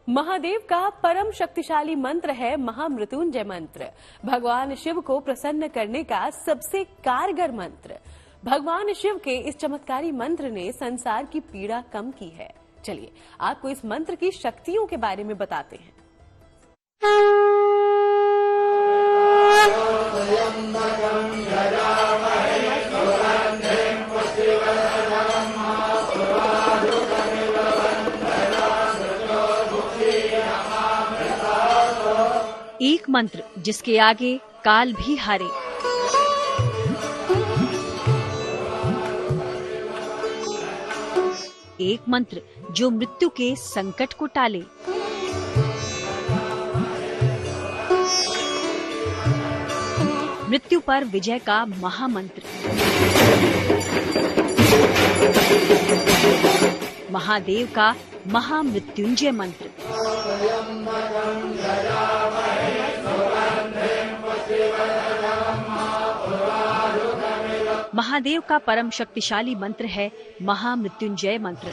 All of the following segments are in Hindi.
महादेव का परम शक्तिशाली मंत्र है महामृत्युंजय मंत्र। भगवान शिव को प्रसन्न करने का सबसे कारगर मंत्र। भगवान शिव के इस चमत्कारी मंत्र ने संसार की पीड़ा कम की है। चलिए आपको इस मंत्र की शक्तियों के बारे में बताते हैं। एक मंत्र जिसके आगे काल भी हारे। एक मंत्र जो मृत्यु के संकट को टाले। मृत्यु पर विजय का महामंत्र। महादेव का महामृत्युंजय मंत्र। महादेव का परम शक्तिशाली मंत्र है महामृत्युंजय मंत्र।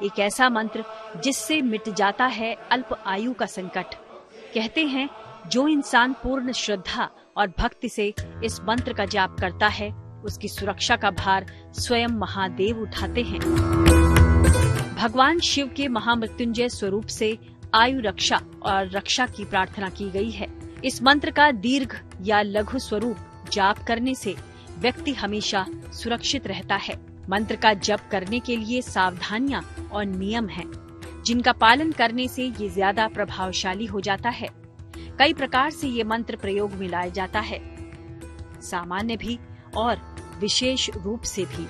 एक ऐसा मंत्र जिससे मिट जाता है अल्प आयु का संकट। कहते हैं जो इंसान पूर्ण श्रद्धा और भक्ति से इस मंत्र का जाप करता है उसकी सुरक्षा का भार स्वयं महादेव उठाते हैं। भगवान शिव के महामृत्युंजय स्वरूप से आयु रक्षा और रक्षा की प्रार्थना की गई है। इस मंत्र का दीर्घ या लघु स्वरूप जाप करने से व्यक्ति हमेशा सुरक्षित रहता है। मंत्र का जप करने के लिए सावधानियां और नियम हैं, जिनका पालन करने से ये ज्यादा प्रभावशाली हो जाता है। कई प्रकार से ये मंत्र प्रयोग में लाया जाता है, सामान्य भी और विशेष रूप से भी।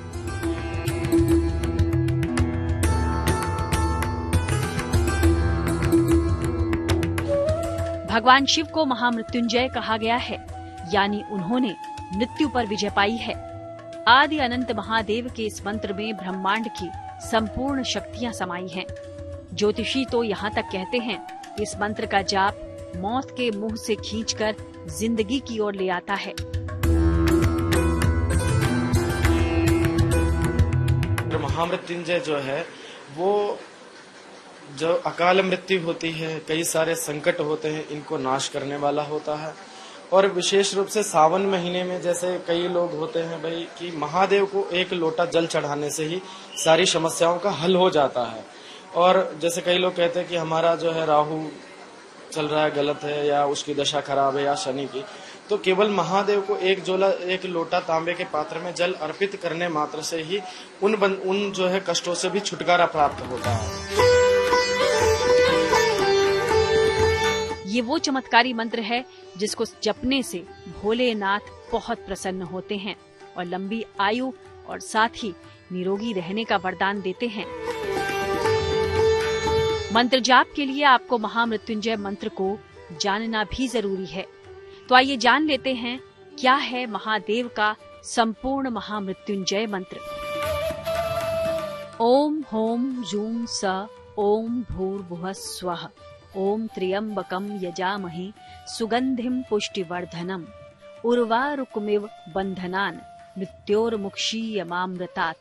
भगवान शिव को महामृत्युंजय कहा गया है, यानी उन्होंने मृत्यु पर विजय पाई है। आदि अनंत महादेव के इस मंत्र में ब्रह्मांड की संपूर्ण शक्तियां समाई हैं। ज्योतिषी तो यहाँ तक कहते हैं इस मंत्र का जाप मौत के मुंह से खींचकर जिंदगी की ओर ले आता है। महामृत्युंजय जो है वो जो अकाल मृत्यु होती है, कई सारे संकट होते हैं, इनको नाश करने वाला होता है। और विशेष रूप से सावन महीने में जैसे कई लोग होते हैं भाई कि महादेव को एक लोटा जल चढ़ाने से ही सारी समस्याओं का हल हो जाता है। और जैसे कई लोग कहते हैं कि हमारा जो है राहु चल रहा है गलत है या उसकी दशा खराब है या शनि की, तो केवल महादेव को एक लोटा तांबे के पात्र में जल अर्पित करने मात्र से ही उन जो है कष्टों से भी छुटकारा प्राप्त होता है। ये वो चमत्कारी मंत्र है जिसको जपने से भोलेनाथ बहुत प्रसन्न होते हैं और लंबी आयु और साथ ही निरोगी रहने का वरदान देते हैं। मंत्र जाप के लिए आपको महामृत्युंजय मंत्र को जानना भी जरूरी है। तो आइए जान लेते हैं क्या है महादेव का संपूर्ण महामृत्युंजय मंत्र। ओम होम जूम स ओम भूर्भुवः स्वः ओम त्र्यंबकं यजामहे सुगंधिं पुष्टिवर्धनम् उर्वारुकमिव बंधनान् मृत्योर्मुक्षीयमामृतात्।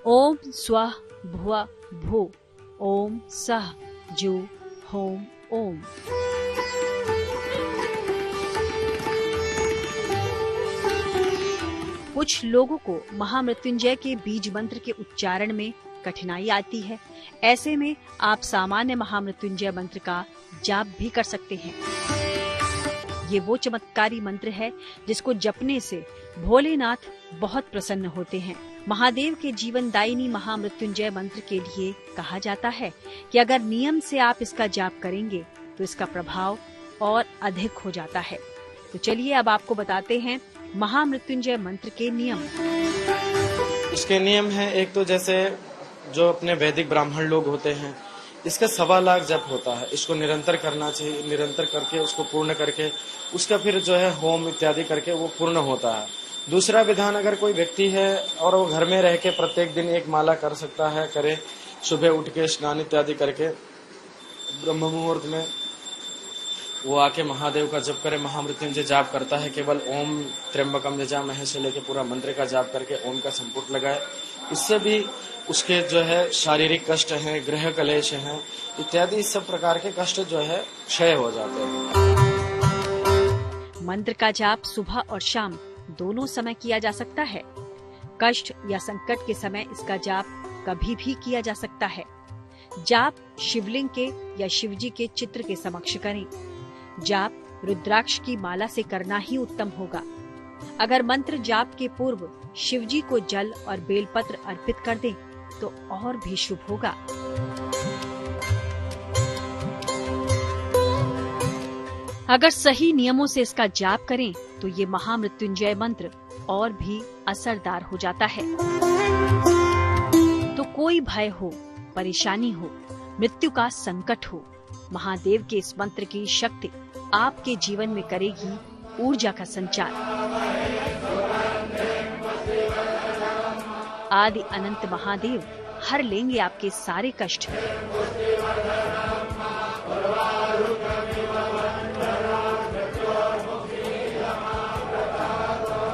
ओम स्वः भुवः भू ओम सः जू होम ओम। कुछ लोगों को महामृत्युंजय के बीज मंत्र के उच्चारण में कठिनाई आती है। ऐसे में आप सामान्य महामृत्युंजय मंत्र का जाप भी कर सकते हैं। ये वो चमत्कारी मंत्र है जिसको जपने से भोलेनाथ बहुत प्रसन्न होते हैं। महादेव के जीवनदायिनी महामृत्युंजय मंत्र के लिए कहा जाता है कि अगर नियम से आप इसका जाप करेंगे तो इसका प्रभाव और अधिक हो जाता है। तो चलिए अब आपको बताते हैं महामृत्युंजय मंत्र के नियम। इसके नियम है, एक तो जैसे जो अपने वैदिक ब्राह्मण लोग होते हैं इसका 1.25 लाख जप होता है, इसको निरंतर करना चाहिए। निरंतर करके उसको पूर्ण करके उसका फिर जो है होम इत्यादि करके वो पूर्ण होता है। दूसरा विधान, अगर कोई व्यक्ति है और वो घर में रह के प्रत्येक दिन एक माला कर सकता है, करे सुबह उठ के स्नान इत्यादि करके ब्रह्म मुहूर्त में वो आके महादेव का जप करे, महामृत्युंजय जाप करता है, केवल ओम त्र्यंबकम यजामहे से लेके पूरा मंत्र का जाप करके ओम का संपुट लगाए इससे भी उसके जो है शारीरिक कष्ट हैं, गृह कलेश हैं इत्यादि सब प्रकार के कष्ट जो है क्षय हो जाते हैं। मंत्र का जाप सुबह और शाम दोनों समय किया जा सकता है। कष्ट या संकट के समय इसका जाप कभी भी किया जा सकता है। जाप शिवलिंग के या शिवजी के चित्र के समक्ष करें। जाप रुद्राक्ष की माला से करना ही उत्तम होगा। अगर मंत्र जाप के पूर्व शिवजी को जल और बेलपत्र अर्पित कर दें तो और भी शुभ होगा। अगर सही नियमों से इसका जाप करें तो ये महामृत्युंजय मंत्र और भी असरदार हो जाता है। तो कोई भय हो, परेशानी हो, मृत्यु का संकट हो, महादेव के इस मंत्र की शक्ति आपके जीवन में करेगी ऊर्जा का संचार। आदि अनंत महादेव हर लेंगे आपके सारे कष्ट।